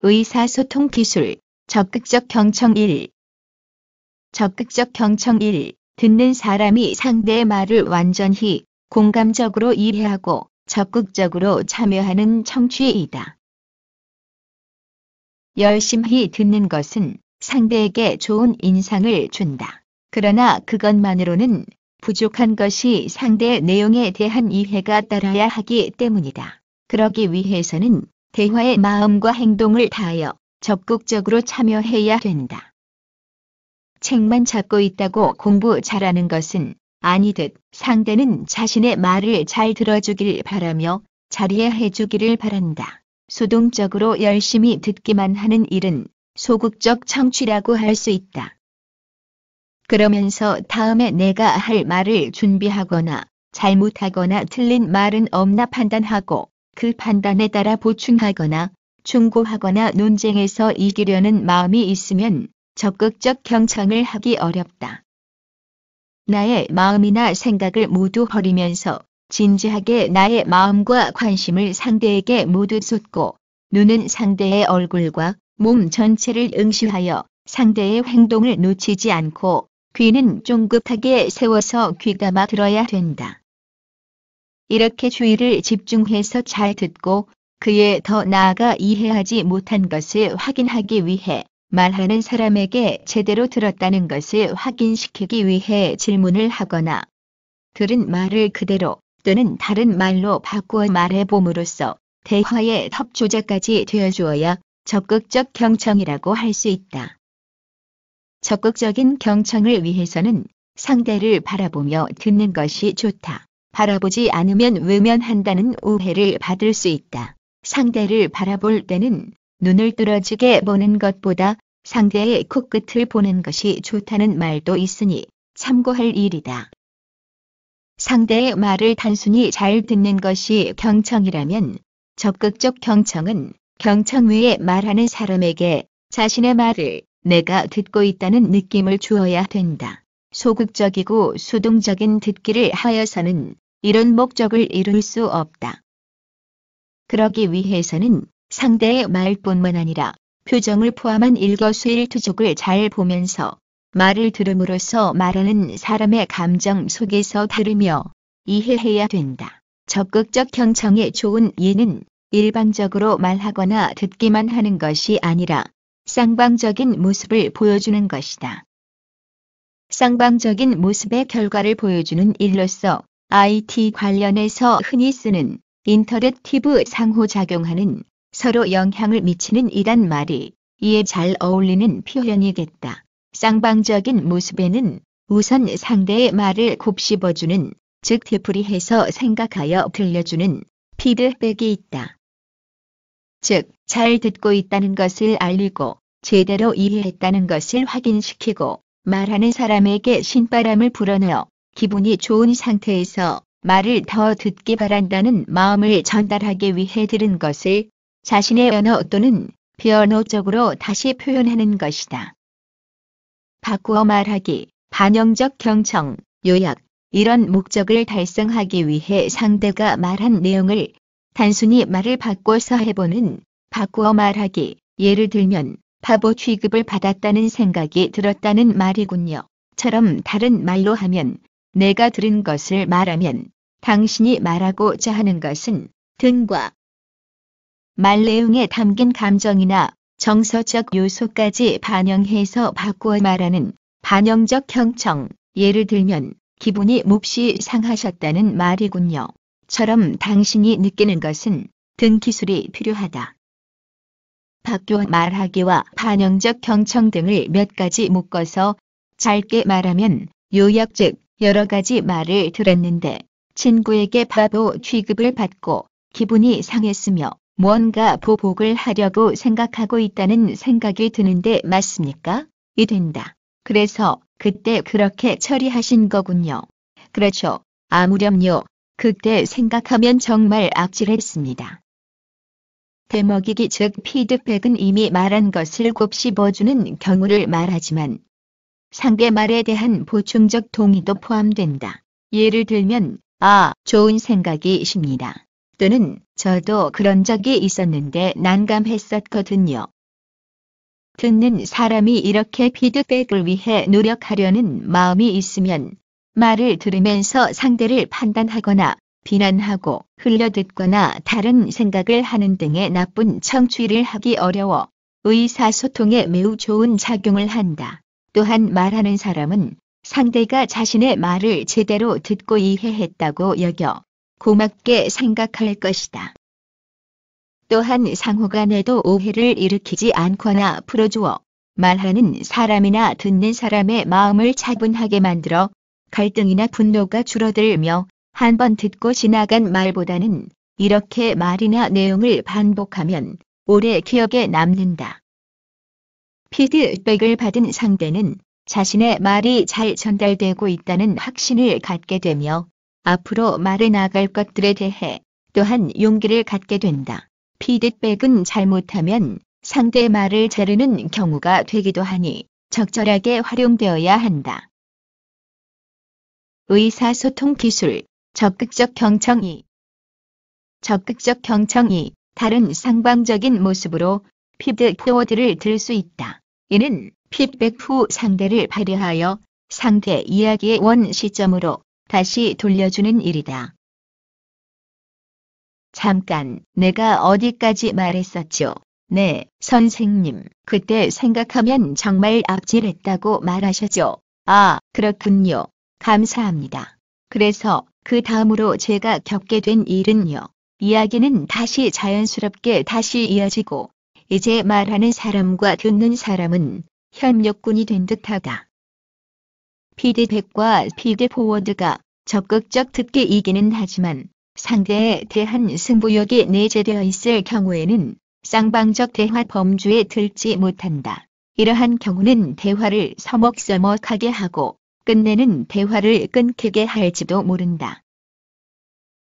의사소통 기술, 적극적 경청 1. 적극적 경청 1. 듣는 사람이 상대의 말을 완전히 공감적으로 이해하고 적극적으로 참여하는 청취이다. 열심히 듣는 것은 상대에게 좋은 인상을 준다. 그러나 그것만으로는 부족한 것이 상대의 내용에 대한 이해가 따라야 하기 때문이다. 그러기 위해서는 대화의 마음과 행동을 다하여 적극적으로 참여해야 된다. 책만 잡고 있다고 공부 잘하는 것은 아니듯 상대는 자신의 말을 잘 들어주길 바라며 잘 이해해주기를 바란다. 수동적으로 열심히 듣기만 하는 일은 소극적 청취라고 할 수 있다. 그러면서 다음에 내가 할 말을 준비하거나 잘못하거나 틀린 말은 없나 판단하고 그 판단에 따라 보충하거나 충고하거나 논쟁에서 이기려는 마음이 있으면 적극적 경청을 하기 어렵다. 나의 마음이나 생각을 모두 버리면서 진지하게 나의 마음과 관심을 상대에게 모두 쏟고 눈은 상대의 얼굴과 몸 전체를 응시하여 상대의 행동을 놓치지 않고 귀는 쫑긋하게 세워서 귀감아 들어야 된다. 이렇게 주의를 집중해서 잘 듣고 그에 더 나아가 이해하지 못한 것을 확인하기 위해 말하는 사람에게 제대로 들었다는 것을 확인시키기 위해 질문을 하거나 들은 말을 그대로 또는 다른 말로 바꾸어 말해봄으로써 대화의 협조자까지 되어주어야 적극적 경청이라고 할 수 있다. 적극적인 경청을 위해서는 상대를 바라보며 듣는 것이 좋다. 바라보지 않으면 외면한다는 오해를 받을 수 있다. 상대를 바라볼 때는 눈을 뚫어지게 보는 것보다 상대의 코끝을 보는 것이 좋다는 말도 있으니 참고할 일이다. 상대의 말을 단순히 잘 듣는 것이 경청이라면 적극적 경청은 경청 외에 말하는 사람에게 자신의 말을 내가 듣고 있다는 느낌을 주어야 된다. 소극적이고 수동적인 듣기를 하여서는 이런 목적을 이룰 수 없다. 그러기 위해서는 상대의 말뿐만 아니라 표정을 포함한 일거수일투족을 잘 보면서 말을 들음으로써 말하는 사람의 감정 속에서 들으며 이해해야 된다. 적극적 경청의 좋은 예는 일방적으로 말하거나 듣기만 하는 것이 아니라 쌍방적인 모습을 보여주는 것이다. 쌍방적인 모습의 결과를 보여주는 일로서 IT 관련해서 흔히 쓰는 인터랙티브 상호작용하는 서로 영향을 미치는 이란 말이 이에 잘 어울리는 표현이겠다. 쌍방적인 모습에는 우선 상대의 말을 곱씹어주는, 즉 되풀이해서 생각하여 들려주는 피드백이 있다. 즉, 잘 듣고 있다는 것을 알리고 제대로 이해했다는 것을 확인시키고 말하는 사람에게 신바람을 불어넣어 기분이 좋은 상태에서 말을 더 듣기 바란다는 마음을 전달하기 위해 들은 것을 자신의 언어 또는 비언어적으로 다시 표현하는 것이다. 바꾸어 말하기, 반영적 경청, 요약, 이런 목적을 달성하기 위해 상대가 말한 내용을 단순히 말을 바꿔서 해보는 바꾸어 말하기, 예를 들면 바보 취급을 받았다는 생각이 들었다는 말이군요. 처럼 다른 말로 하면 내가 들은 것을 말하면 당신이 말하고자 하는 것은 등과 말 내용에 담긴 감정이나 정서적 요소까지 반영해서 바꾸어 말하는 반영적 경청, 예를 들면 기분이 몹시 상하셨다는 말이군요. 처럼 당신이 느끼는 것은 등 기술이 필요하다. 바꾸어 말하기와 반영적 경청 등을 몇 가지 묶어서 짧게 말하면 요약, 즉 여러 가지 말을 들었는데 친구에게 바보 취급을 받고 기분이 상했으며 무언가 보복을 하려고 생각하고 있다는 생각이 드는데 맞습니까? 이 된다. 그래서 그때 그렇게 처리하신 거군요. 그렇죠. 아무렴요. 그때 생각하면 정말 악질했습니다. 되먹이기, 즉 피드백은 이미 말한 것을 곱씹어주는 경우를 말하지만 상대 말에 대한 보충적 동의도 포함된다. 예를 들면 좋은 생각이십니다. 또는 저도 그런 적이 있었는데 난감했었거든요. 듣는 사람이 이렇게 피드백을 위해 노력하려는 마음이 있으면 말을 들으면서 상대를 판단하거나 비난하고 흘려듣거나 다른 생각을 하는 등의 나쁜 청취를 하기 어려워 의사소통에 매우 좋은 작용을 한다. 또한 말하는 사람은 상대가 자신의 말을 제대로 듣고 이해했다고 여겨 고맙게 생각할 것이다. 또한 상호간에도 오해를 일으키지 않거나 풀어주어 말하는 사람이나 듣는 사람의 마음을 차분하게 만들어 갈등이나 분노가 줄어들며 한 번 듣고 지나간 말보다는 이렇게 말이나 내용을 반복하면 오래 기억에 남는다. 피드백을 받은 상대는 자신의 말이 잘 전달되고 있다는 확신을 갖게 되며 앞으로 말해 나갈 것들에 대해 또한 용기를 갖게 된다. 피드백은 잘못하면 상대의 말을 자르는 경우가 되기도 하니 적절하게 활용되어야 한다. 의사소통 기술, 적극적 경청 2. 적극적 경청 2. 다른 상방적인 모습으로 피드포워드를 들 수 있다. 이는 피드백 후 상대를 발휘하여 상대 이야기의 원 시점으로 다시 돌려주는 일이다. 잠깐, 내가 어디까지 말했었죠? 네, 선생님, 그때 생각하면 정말 아찔했다고 말하셨죠? 아, 그렇군요. 감사합니다. 그래서 그 다음으로 제가 겪게 된 일은요. 이야기는 다시 자연스럽게 다시 이어지고 이제 말하는 사람과 듣는 사람은 협력군이 된 듯하다. 피드백과 피드포워드가 적극적 듣기이기는 하지만 상대에 대한 승부욕이 내재되어 있을 경우에는 쌍방적 대화 범주에 들지 못한다. 이러한 경우는 대화를 서먹서먹하게 하고 끝내는 대화를 끊기게 할지도 모른다.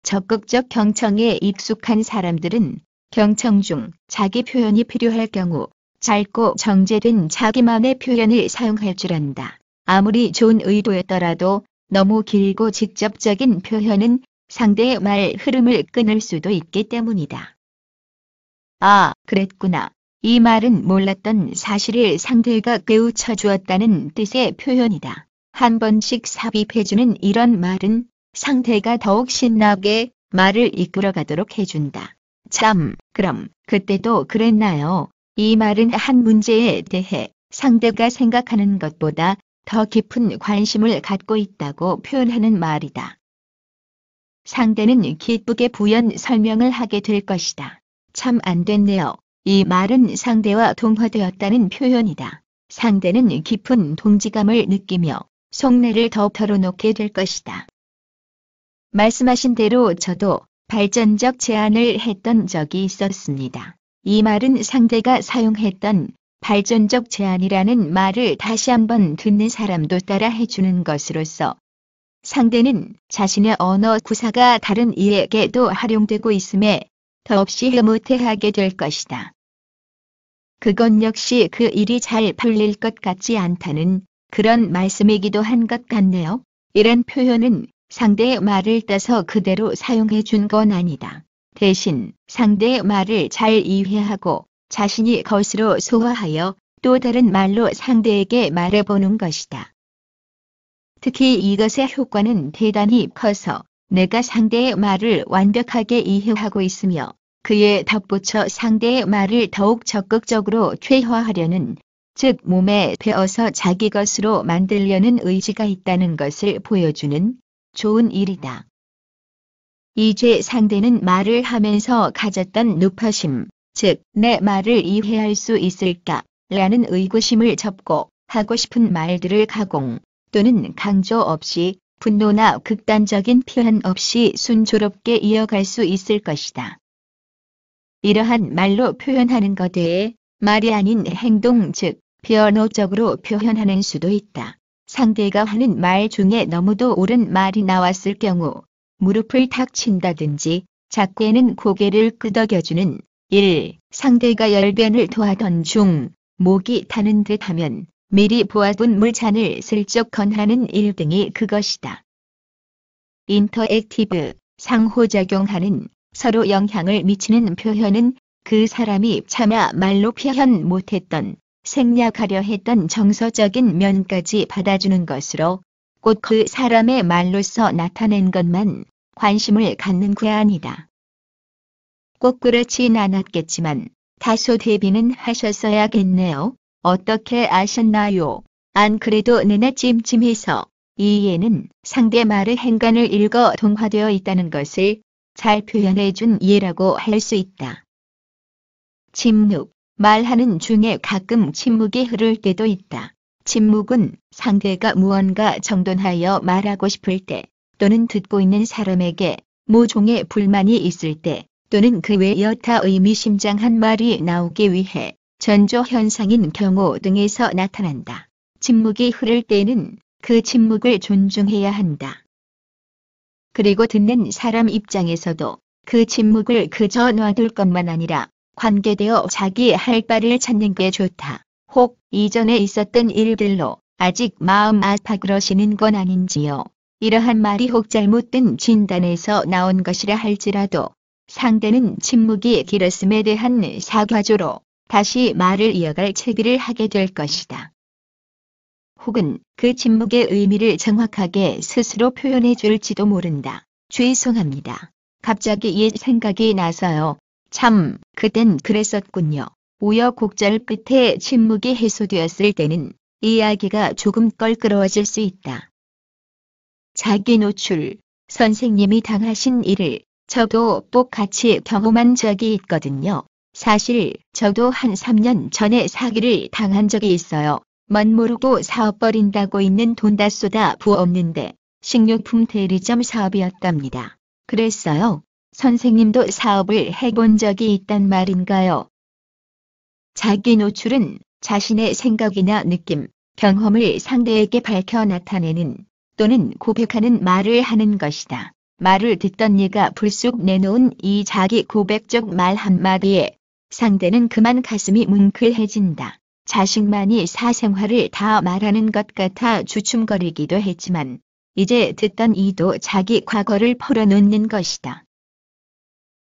적극적 경청에 익숙한 사람들은 경청 중 자기 표현이 필요할 경우 짧고 정제된 자기만의 표현을 사용할 줄 안다. 아무리 좋은 의도였더라도 너무 길고 직접적인 표현은 상대의 말 흐름을 끊을 수도 있기 때문이다. 아, 그랬구나. 이 말은 몰랐던 사실을 상대가 깨우쳐 주었다는 뜻의 표현이다. 한 번씩 삽입해주는 이런 말은 상대가 더욱 신나게 말을 이끌어가도록 해준다. 참, 그럼 그때도 그랬나요? 이 말은 한 문제에 대해 상대가 생각하는 것보다 더 깊은 관심을 갖고 있다고 표현하는 말이다. 상대는 기쁘게 부연 설명을 하게 될 것이다. 참 안 됐네요. 이 말은 상대와 동화되었다는 표현이다. 상대는 깊은 동지감을 느끼며 속내를 더 털어놓게 될 것이다. 말씀하신 대로 저도 발전적 제안을 했던 적이 있었습니다. 이 말은 상대가 사용했던 발전적 제안이라는 말을 다시 한번 듣는 사람도 따라 해주는 것으로서 상대는 자신의 언어 구사가 다른 이에게도 활용되고 있음에 더없이 흐뭇해하게 될 것이다. 그건 역시 그 일이 잘 풀릴 것 같지 않다는 그런 말씀이기도 한 것 같네요. 이런 표현은 상대의 말을 따서 그대로 사용해 준 건 아니다. 대신 상대의 말을 잘 이해하고 자신이 것으로 소화하여 또 다른 말로 상대에게 말해보는 것이다. 특히 이것의 효과는 대단히 커서 내가 상대의 말을 완벽하게 이해하고 있으며 그에 덧붙여 상대의 말을 더욱 적극적으로 최화하려는, 즉 몸에 배어서 자기 것으로 만들려는 의지가 있다는 것을 보여주는 좋은 일이다. 이제 상대는 말을 하면서 가졌던 높아심, 즉 내 말을 이해할 수 있을까? 라는 의구심을 접고 하고 싶은 말들을 가공 또는 강조 없이 분노나 극단적인 표현 없이 순조롭게 이어갈 수 있을 것이다. 이러한 말로 표현하는 것에 말이 아닌 행동, 즉 비언어적으로 표현하는 수도 있다. 상대가 하는 말 중에 너무도 옳은 말이 나왔을 경우 무릎을 탁 친다든지 작게는 고개를 끄덕여주는 1. 상대가 열변을 토하던 중 목이 타는 듯 하면 미리 보아둔 물잔을 슬쩍 건하는 1 등이 그것이다. 인터액티브, 상호작용하는 서로 영향을 미치는 표현은 그 사람이 차마 말로 표현 못했던 생략하려 했던 정서적인 면까지 받아주는 것으로 꼭 그 사람의 말로써 나타낸 것만 관심을 갖는 괴한이다. 꼭 그렇진 않았겠지만 다소 대비는 하셨어야겠네요. 어떻게 아셨나요? 안 그래도 내내 찜찜해서 이 예는 상대 말의 행간을 읽어 동화되어 있다는 것을 잘 표현해준 예라고 할 수 있다. 침묵. 말하는 중에 가끔 침묵이 흐를 때도 있다. 침묵은 상대가 무언가 정돈하여 말하고 싶을 때, 또는 듣고 있는 사람에게 모종의 불만이 있을 때, 또는 그 외 여타 의미심장한 말이 나오기 위해 전조 현상인 경우 등에서 나타난다. 침묵이 흐를 때는 그 침묵을 존중해야 한다. 그리고 듣는 사람 입장에서도 그 침묵을 그저 놔둘 것만 아니라 관계되어 자기 할 바를 찾는 게 좋다. 혹 이전에 있었던 일들로 아직 마음 아파 그러시는 건 아닌지요. 이러한 말이 혹 잘못된 진단에서 나온 것이라 할지라도 상대는 침묵이 길었음에 대한 사과조로 다시 말을 이어갈 채비를 하게 될 것이다. 혹은 그 침묵의 의미를 정확하게 스스로 표현해 줄지도 모른다. 죄송합니다. 갑자기 옛 생각이 나서요. 참, 그땐 그랬었군요. 우여곡절 끝에 침묵이 해소되었을 때는 이야기가 조금 껄끄러워질 수 있다. 자기 노출. 선생님이 당하신 일을 저도 똑같이 경험한 적이 있거든요. 사실 저도 한 3년 전에 사기를 당한 적이 있어요. 멋모르고 사업 벌인다고 있는 돈 다 쏟아 부었는데 식료품 대리점 사업이었답니다. 그랬어요. 선생님도 사업을 해본 적이 있단 말인가요? 자기 노출은 자신의 생각이나 느낌, 경험을 상대에게 밝혀 나타내는 또는 고백하는 말을 하는 것이다. 말을 듣던 이가 불쑥 내놓은 이 자기 고백적 말 한마디에 상대는 그만 가슴이 뭉클해진다. 자식만이 사생활을 다 말하는 것 같아 주춤거리기도 했지만 이제 듣던 이도 자기 과거를 풀어놓는 것이다.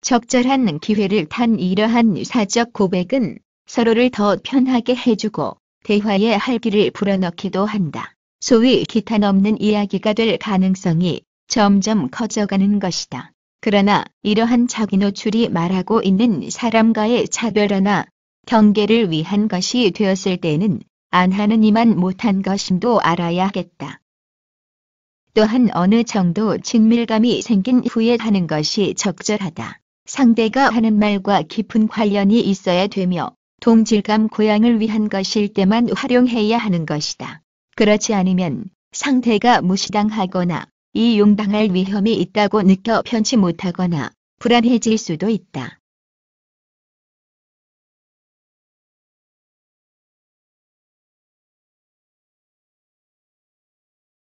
적절한 기회를 탄 이러한 사적 고백은 서로를 더 편하게 해주고 대화의 활기를 불어넣기도 한다. 소위 기타 넘는 이야기가 될 가능성이 점점 커져가는 것이다. 그러나 이러한 자기 노출이 말하고 있는 사람과의 차별화나 경계를 위한 것이 되었을 때는 안 하는 이만 못한 것임도 알아야겠다. 또한 어느 정도 친밀감이 생긴 후에 하는 것이 적절하다. 상대가 하는 말과 깊은 관련이 있어야 되며 동질감 고양을 위한 것일 때만 활용해야 하는 것이다. 그렇지 않으면 상대가 무시당하거나 이용당할 위험이 있다고 느껴 편치 못하거나 불안해질 수도 있다.